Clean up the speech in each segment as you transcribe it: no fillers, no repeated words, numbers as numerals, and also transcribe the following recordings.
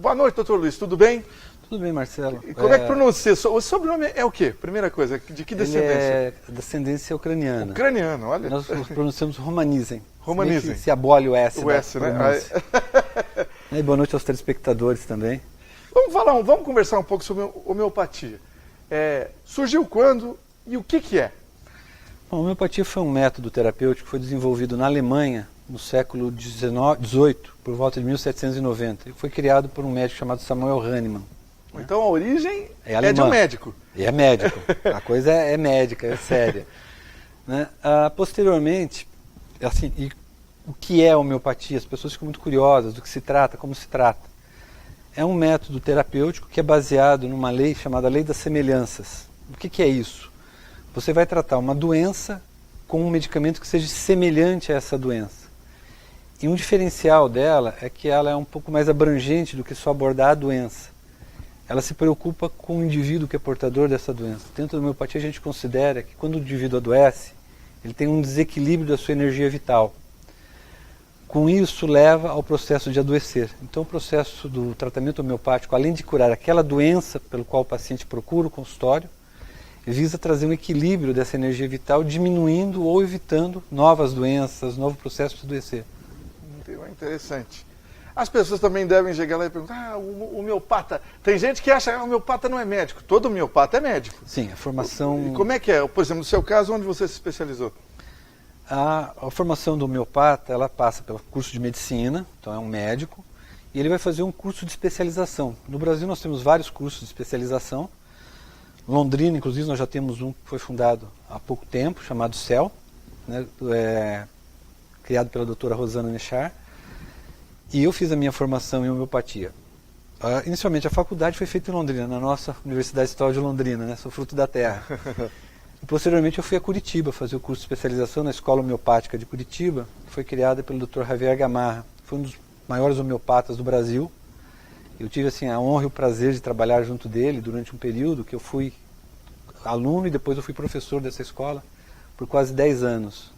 Boa noite, doutor Luiz, tudo bem? Tudo bem, Marcelo. E como é que pronuncia? O sobrenome é o quê? Primeira coisa, de que descendência? Ele é descendência ucraniana. Ucraniano, olha. Nós pronunciamos Romanizem. Romanizem. Se abole o S. O S, né? E boa noite aos telespectadores também. Vamos conversar um pouco sobre homeopatia. Surgiu quando e o que é? Bom, a homeopatia foi um método terapêutico que foi desenvolvido na Alemanha no século XVIII, por volta de 1790. E foi criado por um médico chamado Samuel Hahnemann. Então a origem é de um médico. É médico. A coisa é médica, é séria. Né? Posteriormente, assim, e o que é a homeopatia? As pessoas ficam muito curiosas do que se trata, como se trata. É um método terapêutico que é baseado numa lei chamada Lei das Semelhanças. O que é isso? Você vai tratar uma doença com um medicamento que seja semelhante a essa doença. E um diferencial dela é que ela é um pouco mais abrangente do que só abordar a doença. Ela se preocupa com o indivíduo que é portador dessa doença. Dentro da homeopatia a gente considera que quando o indivíduo adoece, ele tem um desequilíbrio da sua energia vital. Com isso leva ao processo de adoecer. Então o processo do tratamento homeopático, além de curar aquela doença pelo qual o paciente procura o consultório, visa trazer um equilíbrio dessa energia vital, diminuindo ou evitando novas doenças, novo processo de adoecer. Interessante. As pessoas também devem chegar lá e perguntar, o homeopata, tem gente que acha que o homeopata não é médico, todo homeopata é médico. Sim, a formação... E como é que é? Por exemplo, no seu caso, onde você se especializou? A formação do homeopata, ela passa pelo curso de medicina, então é um médico, e ele vai fazer um curso de especialização. No Brasil nós temos vários cursos de especialização. Londrina, inclusive, nós já temos um que foi fundado há pouco tempo, chamado CEL, né, criado pela doutora Rosana Nechar, e eu fiz a minha formação em homeopatia. Inicialmente a faculdade foi feita em Londrina, na nossa Universidade Estadual de Londrina, né, sou fruto da terra. E posteriormente eu fui a Curitiba fazer o curso de especialização na Escola Homeopática de Curitiba, que foi criada pelo Dr. Javier Gamarra, foi um dos maiores homeopatas do Brasil. Eu tive assim, a honra e o prazer de trabalhar junto dele durante um período que eu fui aluno e depois eu fui professor dessa escola por quase 10 anos.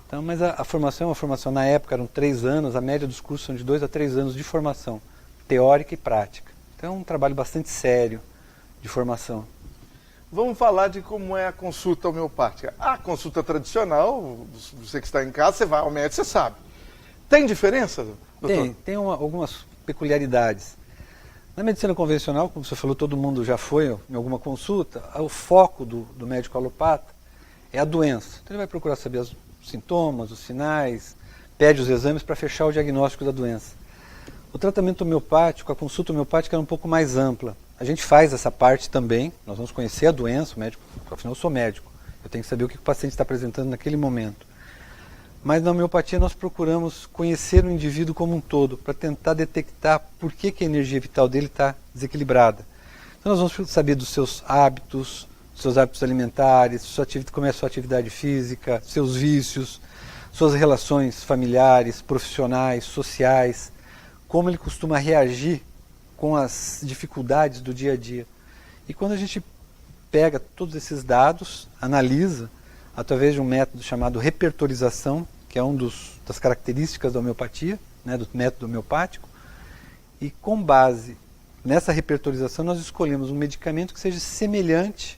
Então, mas a formação é uma formação, na época eram 3 anos, a média dos cursos são de 2 a 3 anos de formação, teórica e prática. Então é um trabalho bastante sério de formação. Vamos falar de como é a consulta homeopática. A consulta tradicional, você que está em casa, você vai ao médico, você sabe. Tem diferença, doutor? Tem algumas peculiaridades. Na medicina convencional, como você falou, todo mundo já foi em alguma consulta, o foco do médico alopata é a doença. Então ele vai procurar saber os sintomas, os sinais, pede os exames para fechar o diagnóstico da doença. O tratamento homeopático, a consulta homeopática é um pouco mais ampla. A gente faz essa parte também, nós vamos conhecer a doença, o médico, afinal eu sou médico, eu tenho que saber o que o paciente está apresentando naquele momento. Mas na homeopatia nós procuramos conhecer o indivíduo como um todo, para tentar detectar por que a energia vital dele está desequilibrada. Então nós vamos saber dos seus hábitos alimentares, como é a sua atividade física, seus vícios, suas relações familiares, profissionais, sociais, como ele costuma reagir com as dificuldades do dia a dia. E quando a gente pega todos esses dados, analisa, através de um método chamado repertorização, que é das características da homeopatia, né, do método homeopático, e com base nessa repertorização nós escolhemos um medicamento que seja semelhante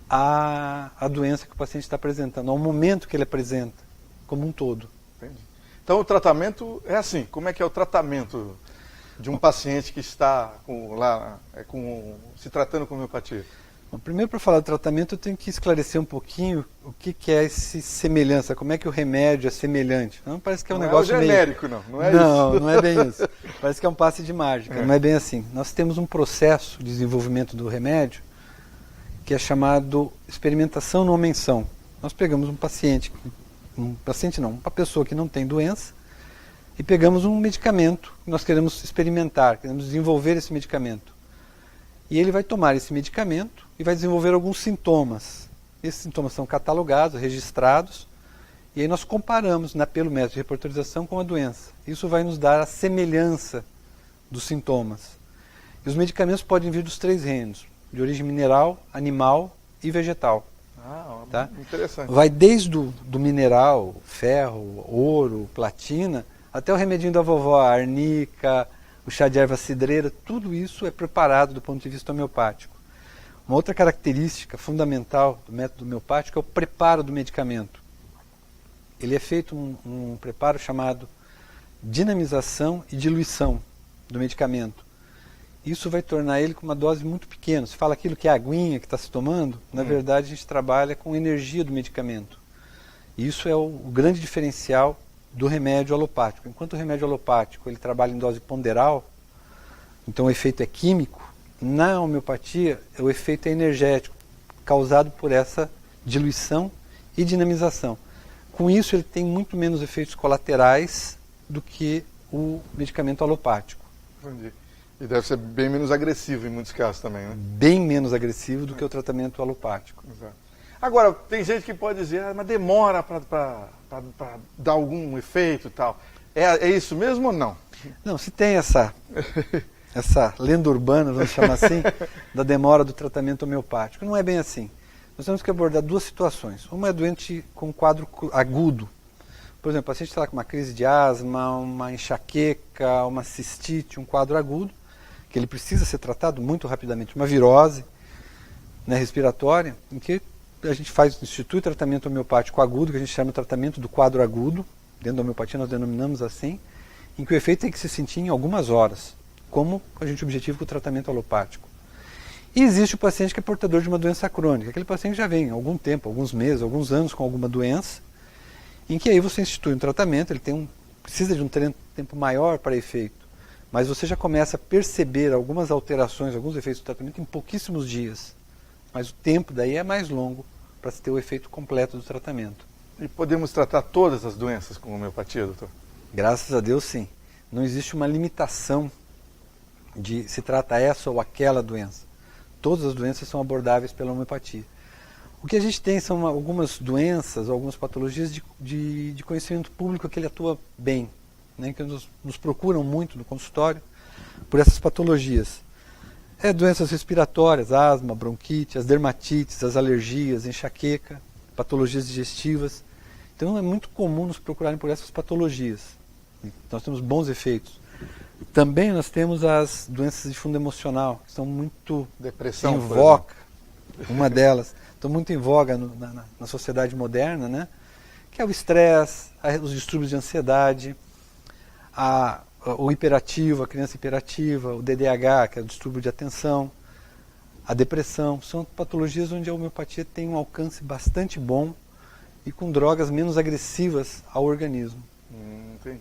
à doença que o paciente está apresentando, ao momento que ele apresenta, como um todo. Entendi. Então o tratamento é assim, como é que é o tratamento de um paciente que está se tratando com homeopatia? Bom, primeiro, para falar do tratamento, eu tenho que esclarecer um pouquinho o que é essa semelhança, como é que o remédio é semelhante. Não parece que é um negócio meio... Não é o genérico, não é isso. Não é bem isso. Parece que é um passe de mágica, não é bem assim. Nós temos um processo de desenvolvimento do remédio que é chamado experimentação não menção. Nós pegamos uma pessoa que não tem doença e pegamos um medicamento que nós queremos experimentar, queremos desenvolver esse medicamento. E ele vai tomar esse medicamento e vai desenvolver alguns sintomas. Esses sintomas são catalogados, registrados, e aí nós comparamos pelo método de repertorização com a doença. Isso vai nos dar a semelhança dos sintomas. E os medicamentos podem vir dos 3 reinos, de origem mineral, animal e vegetal. Tá? Interessante. Vai desde do mineral, ferro, ouro, platina, Até o remedinho da vovó, a arnica, o chá de erva cidreira, tudo isso é preparado do ponto de vista homeopático. Uma outra característica fundamental do método homeopático é o preparo do medicamento. Ele é feito um preparo chamado dinamização e diluição do medicamento. Isso vai tornar ele com uma dose muito pequena. Se fala aquilo que é a aguinha que está se tomando, na verdade a gente trabalha com a energia do medicamento. E isso é o grande diferencial do remédio alopático. Enquanto o remédio alopático ele trabalha em dose ponderal, então o efeito é químico, na homeopatia o efeito é energético, causado por essa diluição e dinamização. Com isso ele tem muito menos efeitos colaterais do que o medicamento alopático. Entendi. E deve ser bem menos agressivo em muitos casos também, né? Bem menos agressivo do que o tratamento alopático. Exato. Agora, tem gente que pode dizer, mas demora para dar algum efeito e tal. É isso mesmo ou não? Não, se tem essa lenda urbana, vamos chamar assim, da demora do tratamento homeopático. Não é bem assim. Nós temos que abordar duas situações. Uma é doente com quadro agudo. Por exemplo, o paciente está com uma crise de asma, uma enxaqueca, uma cistite, um quadro agudo, que ele precisa ser tratado muito rapidamente. Uma virose, né, respiratória, em que a gente institui tratamento homeopático agudo, que a gente chama de tratamento do quadro agudo. Dentro da homeopatia nós denominamos assim, em que o efeito tem que se sentir em algumas horas, como a gente objetiva com o tratamento alopático. E existe o paciente que é portador de uma doença crônica. Aquele paciente já vem há algum tempo, alguns meses, alguns anos com alguma doença, em que aí você institui um tratamento, ele precisa de um tempo maior para efeito, mas você já começa a perceber algumas alterações, alguns efeitos do tratamento em pouquíssimos dias. Mas o tempo daí é mais longo para se ter o efeito completo do tratamento. E podemos tratar todas as doenças com homeopatia, doutor? Graças a Deus, sim. Não existe uma limitação de se trata essa ou aquela doença. Todas as doenças são abordáveis pela homeopatia. O que a gente tem são algumas doenças, algumas patologias de conhecimento público que ele atua bem, né, que nos procuram muito no consultório por essas patologias. Doenças respiratórias, asma, bronquite, as dermatites, as alergias, enxaqueca, patologias digestivas. Então é muito comum nos procurarem por essas patologias. Nós temos bons efeitos. Também nós temos as doenças de fundo emocional, que são muito Depressão, em voga. Uma delas, estão muito em voga na sociedade moderna, né? Que é o estresse, os distúrbios de ansiedade, o hiperativo, a criança hiperativa, o DDAH, que é o distúrbio de atenção, a depressão. São patologias onde a homeopatia tem um alcance bastante bom e com drogas menos agressivas ao organismo. Entendi.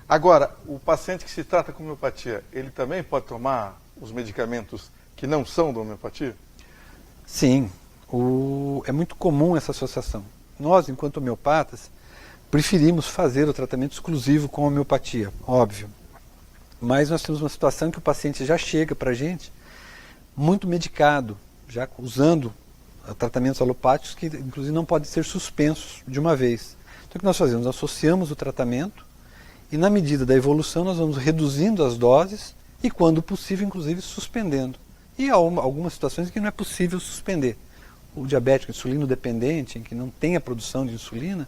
Agora, o paciente que se trata com homeopatia, ele também pode tomar os medicamentos que não são da homeopatia? Sim, é muito comum essa associação. Nós, enquanto homeopatas, preferimos fazer o tratamento exclusivo com homeopatia, óbvio. Mas nós temos uma situação em que o paciente já chega para a gente muito medicado, já usando tratamentos alopáticos que, inclusive, não podem ser suspensos de uma vez. Então, o que nós fazemos? Nós associamos o tratamento e, na medida da evolução, nós vamos reduzindo as doses e, quando possível, inclusive, suspendendo. E há algumas situações em que não é possível suspender. O diabético insulino dependente, em que não tem a produção de insulina,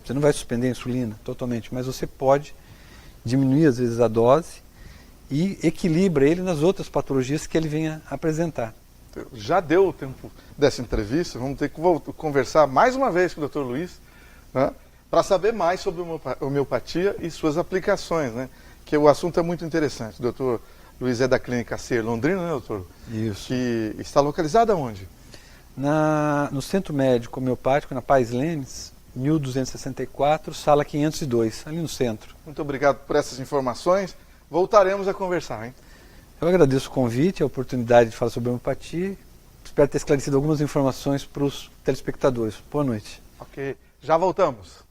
você não vai suspender a insulina totalmente, mas você pode diminuir, às vezes, a dose e equilibra ele nas outras patologias que ele venha apresentar. Já deu o tempo dessa entrevista, vamos ter que conversar mais uma vez com o Dr. Luiz, né, para saber mais sobre homeopatia e suas aplicações, né, que o assunto é muito interessante. O Dr. Luiz é da Clínica Ser Londrina, né, doutor? Isso. Que está localizada onde? No Centro Médico Homeopático, na Pais Lemes, 1264, sala 502, ali no centro. Muito obrigado por essas informações. Voltaremos a conversar, hein? Eu agradeço o convite, a oportunidade de falar sobre homeopatia. Espero ter esclarecido algumas informações para os telespectadores. Boa noite. Ok, já voltamos.